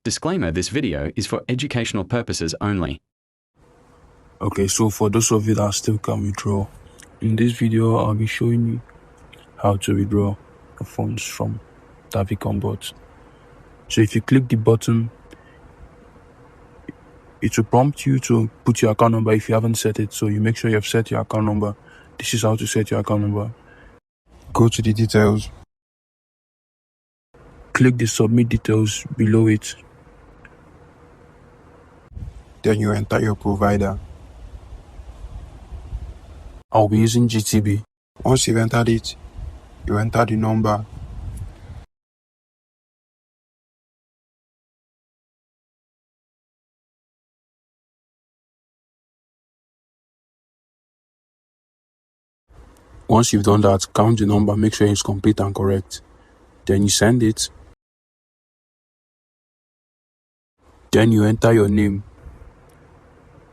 Disclaimer: this video is for educational purposes only. Okay, so for those of you that still can withdraw, in this video I'll be showing you how to withdraw funds from Tavicon Bot. So if you click the button, it will prompt you to put your account number if you haven't set it. So you make sure you have set your account number. This is how to set your account number. Go to the details, click the submit details below it. Then you enter your provider. I'll be using GTB. Once you've entered it, you enter the number. Once you've done that, count the number, make sure it's complete and correct. Then you send it. Then you enter your name.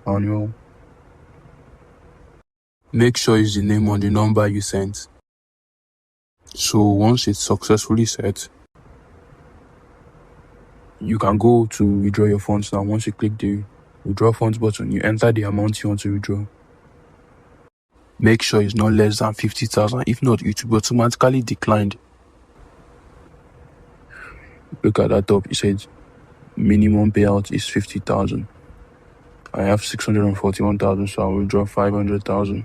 Manuel. Make sure it's the name on the number you sent. So once it's successfully set, you can go to withdraw your funds now. Once you click the withdraw funds button, you enter the amount you want to withdraw. Make sure it's not less than 50,000. If not, it will be automatically declined. Look at that top. It says minimum payout is 50,000. I have 641,000, so I will withdraw 500,000.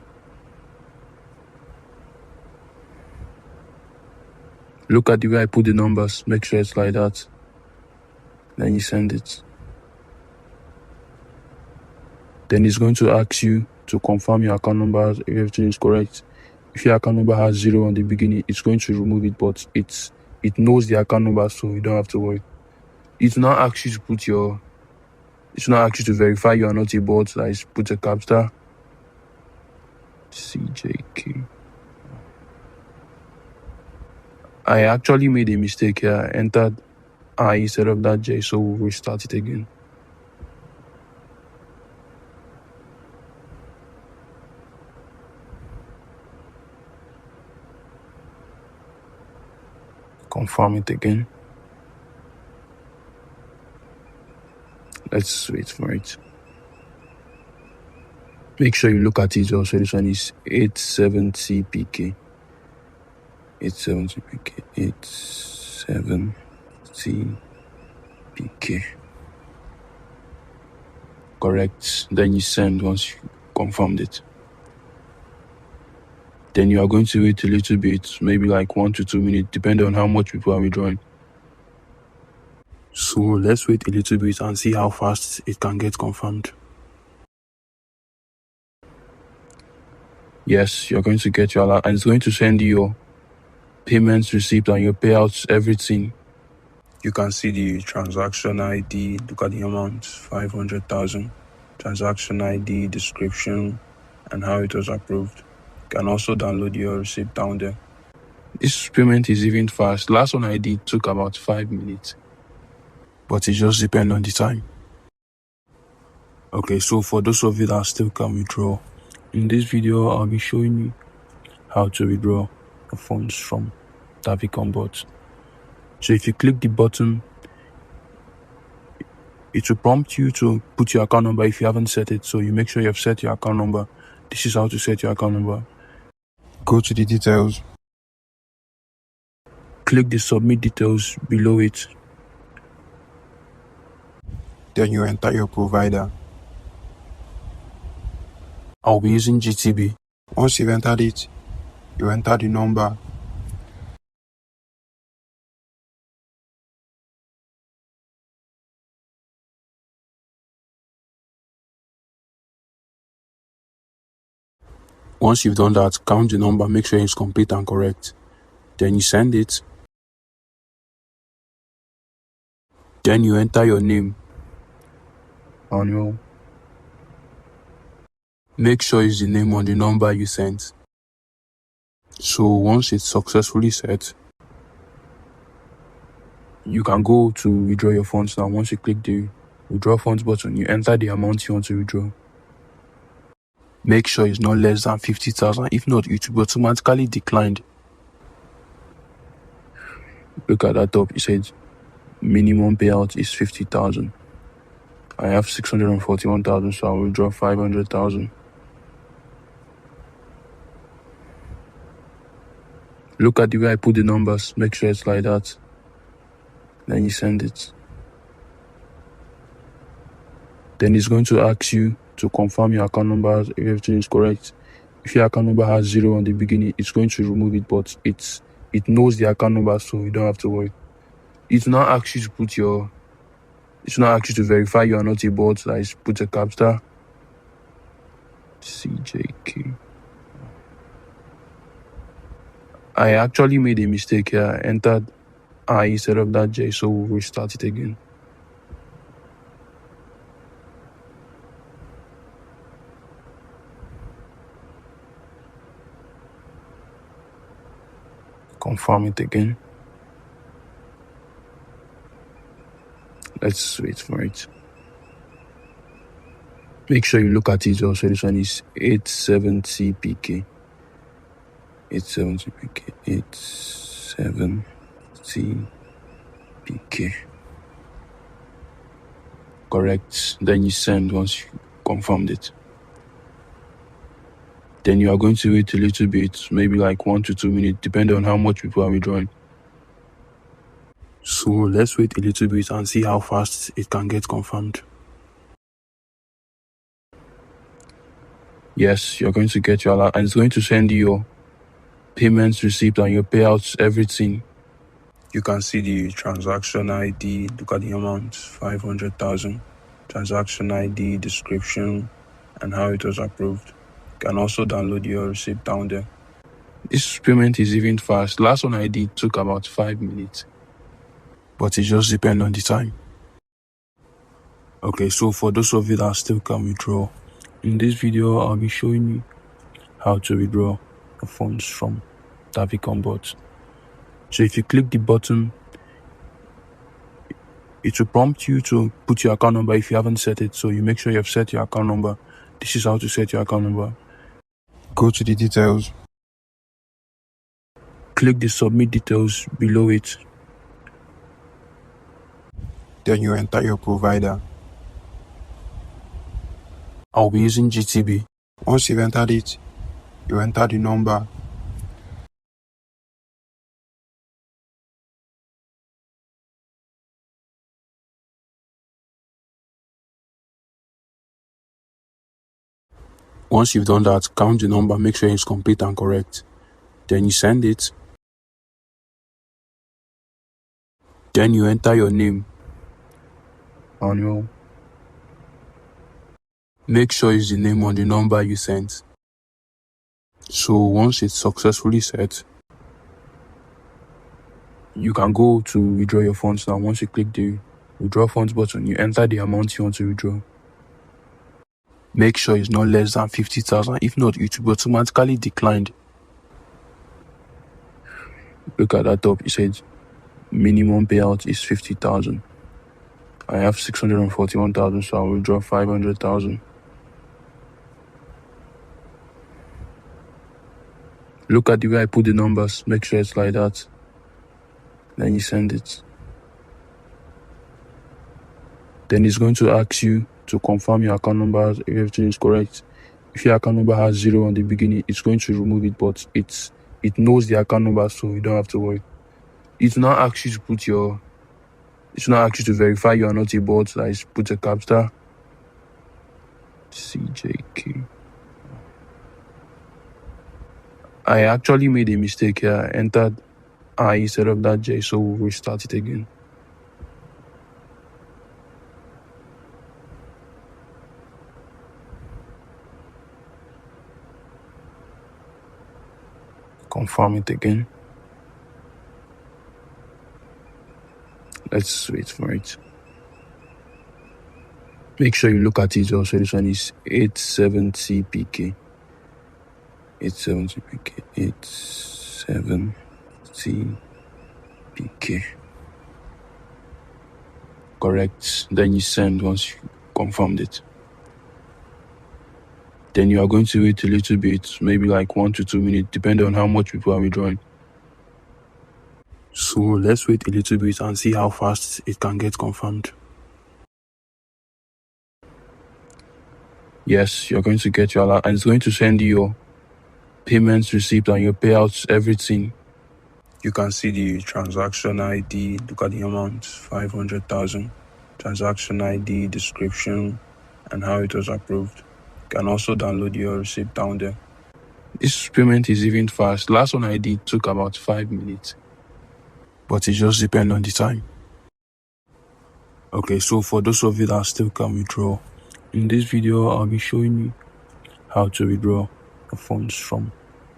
Look at the way I put the numbers. Make sure it's like that. Then you send it. Then it's going to ask you to confirm your account number if everything is correct. If your account number has 0 on the beginning, it's going to remove it, but it knows the account number, so you don't have to worry. It now asks you to put your, it's not ask you to verify you are not a bot. Like put a captcha. CJK. I actually made a mistake here. I entered I instead of that J, so we'll restart it again. Confirm it again. Let's wait for it. Make sure you look at it also. This one is 870 PK. 870 PK. 870 PK. Correct. Then you send once you confirmed it. Then you are going to wait a little bit, maybe like 1 to 2 minutes, depending on how much people are withdrawing. So let's wait a little bit and see how fast it can get confirmed. Yes, you're going to get your alert, and it's going to send you your payments receipt and your payouts, everything. You can see the transaction ID. Look at the amount, 500,000. Transaction ID, description, and how it was approved. You can also download your receipt down there. This payment is even fast. Last one I did took about 5 minutes. But it just depends on the time. Okay, so for those of you that still can withdraw, in this video I'll be showing you how to withdraw funds from Tavicon Bot. So if you click the button, it will prompt you to put your account number if you haven't set it. So you make sure you have set your account number. This is how to set your account number. Go to the details, click the submit details below it. Then you enter your provider. I'll be using GTB. Once you've entered it, you enter the number. Once you've done that, count the number, make sure it's complete and correct. Then you send it. Then you enter your name. Manuel. Make sure it's the name on the number you sent. So once it's successfully set, you can go to withdraw your funds now. Once you click the withdraw funds button, you enter the amount you want to withdraw. Make sure it's not less than 50,000. If not, it will be automatically declined. Look at that top. It says minimum payout is 50,000. I have 641,000, so I'll withdraw 500,000. Look at the way I put the numbers, make sure it's like that. Then you send it. Then it's going to ask you to confirm your account number if everything is correct. If your account number has 0 on the beginning, it's going to remove it, but it knows the account number, so you don't have to worry. It's not ask you to verify you are not a bot, like put a captcha. CJK. I actually made a mistake here. I entered I instead of that J, so we'll restart it again. Confirm it again. Let's wait for it. Make sure you look at it also. This one is 870 PK. 870 PK. 870 PK. Correct. Then you send once you confirmed it. Then you are going to wait a little bit, maybe like 1 to 2 minutes, depending on how much people are withdrawing. So let's wait a little bit and see how fast it can get confirmed. Yes, you're going to get your alert, and it's going to send you your payments receipt and your payouts, everything. You can see the transaction ID, look at the amount, 500,000. Transaction ID, description, and how it was approved. You can also download your receipt down there. This payment is even fast. Last one I did took about 5 minutes. But it just depends on the time. Okay, so for those of you that still can withdraw, in this video I'll be showing you how to withdraw the funds from Tavicon Bot. So if you click the button, it will prompt you to put your account number if you haven't set it. So you make sure you have set your account number. This is how to set your account number. Go to the details. Click the submit details below it. Then you enter your provider. I'll be using GTB. Once you've entered it, you enter the number. Once you've done that, count the number, make sure it's complete and correct. Then you send it. Then you enter your name. Manuel. Make sure it's the name on the number you sent. So once it's successfully set, you can go to withdraw your funds now. Once you click the withdraw funds button, you enter the amount you want to withdraw. Make sure it's not less than 50,000. If not, it will be automatically declined. Look at that top. It says minimum payout is 50,000. I have 641,000, so I'll withdraw 500,000. Look at the way I put the numbers, make sure it's like that. Then you send it. Then it's going to ask you to confirm your account number if everything is correct. If your account number has 0 on the beginning, it's going to remove it, but it knows the account number, so you don't have to worry. It's not ask you to verify you are not a bot, like put a captcha. CJK. I actually made a mistake here. I entered I instead of that J, so we'll restart it again. Confirm it again. Let's wait for it. Make sure you look at it also. This one is 870 PK. 870 PK. 870 PK. Correct. Then you send once you confirmed it. Then you are going to wait a little bit, maybe like 1 to 2 minutes, depending on how much people are withdrawing. So let's wait a little bit and see how fast it can get confirmed. Yes, you're going to get your alert and it's going to send you your payments receipt and your payouts, everything. You can see the transaction ID, look at the amount, 500,000. Transaction ID, description, and how it was approved. You can also download your receipt down there. This payment is even fast. Last one I did took about 5 minutes. But it just depends on the time. Okay, so for those of you that still can withdraw, in this video I'll be showing you how to withdraw the funds from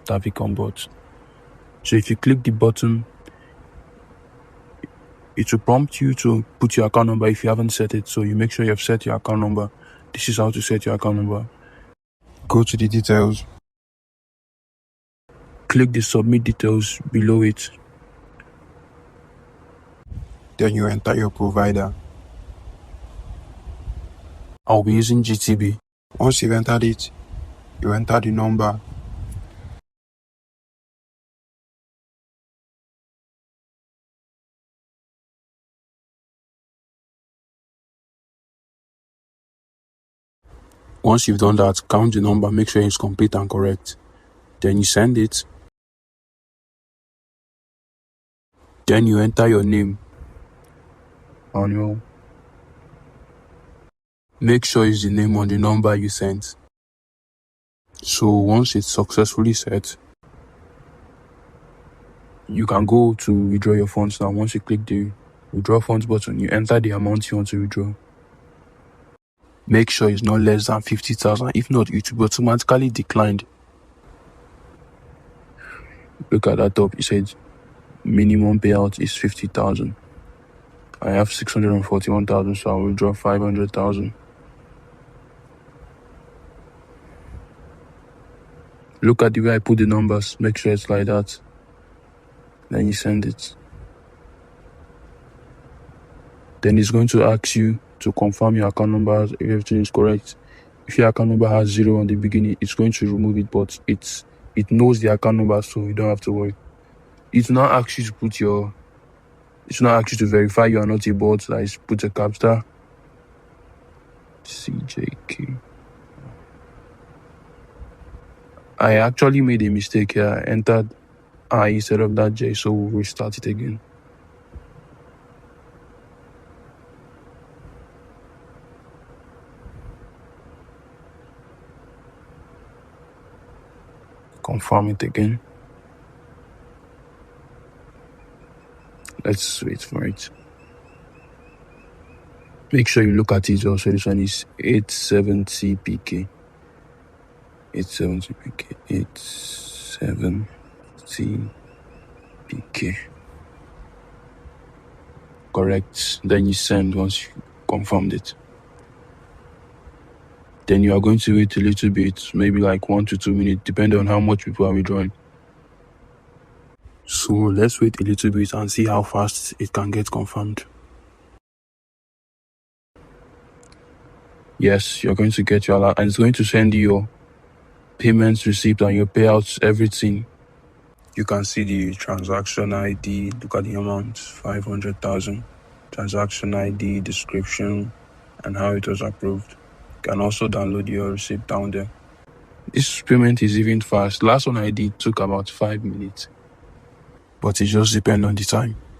Tavicon Bot. So if you click the button, it will prompt you to put your account number if you haven't set it. So you make sure you have set your account number. This is how to set your account number. Go to the details. Click the submit details below it. Then you enter your provider. I'll be using GTB. Once you've entered it, you enter the number. Once you've done that, count the number, make sure it's complete and correct. Then you send it. Then you enter your name. Make sure it's the name on the number you sent. So once it's successfully set, you can go to withdraw your funds now. Once you click the withdraw funds button, you enter the amount you want to withdraw. Make sure it's not less than 50,000. If not, it will be automatically declined. Look at that top. It says minimum payout is 50,000. I have 641,000, so I will withdraw 500,000. Look at the way I put the numbers. Make sure it's like that. Then you send it. Then it's going to ask you to confirm your account number if everything is correct. If your account number has 0 on the beginning, it's going to remove it, but it knows the account number, so you don't have to worry. It's not asks you to put your, it's not asks you to verify you are not a bot. Like put a captcha. CJK. I actually made a mistake here. I entered I instead of that J, so we'll restart it again. Confirm it again. Let's wait for it. Make sure you look at it also. This one is 870 PK. 870 PK. 870 PK. Correct. Then you send once you confirmed it. Then you are going to wait a little bit, maybe like 1 to 2 minutes, depending on how much people are withdrawing. So let's wait a little bit and see how fast it can get confirmed. Yes, you're going to get your alert and it's going to send you your payments receipt and your payouts, everything. You can see the transaction ID, look at the amount, 500,000. Transaction ID, description, and how it was approved. You can also download your receipt down there. This payment is even fast. Last one I did took about 5 minutes. But it just depends on the time.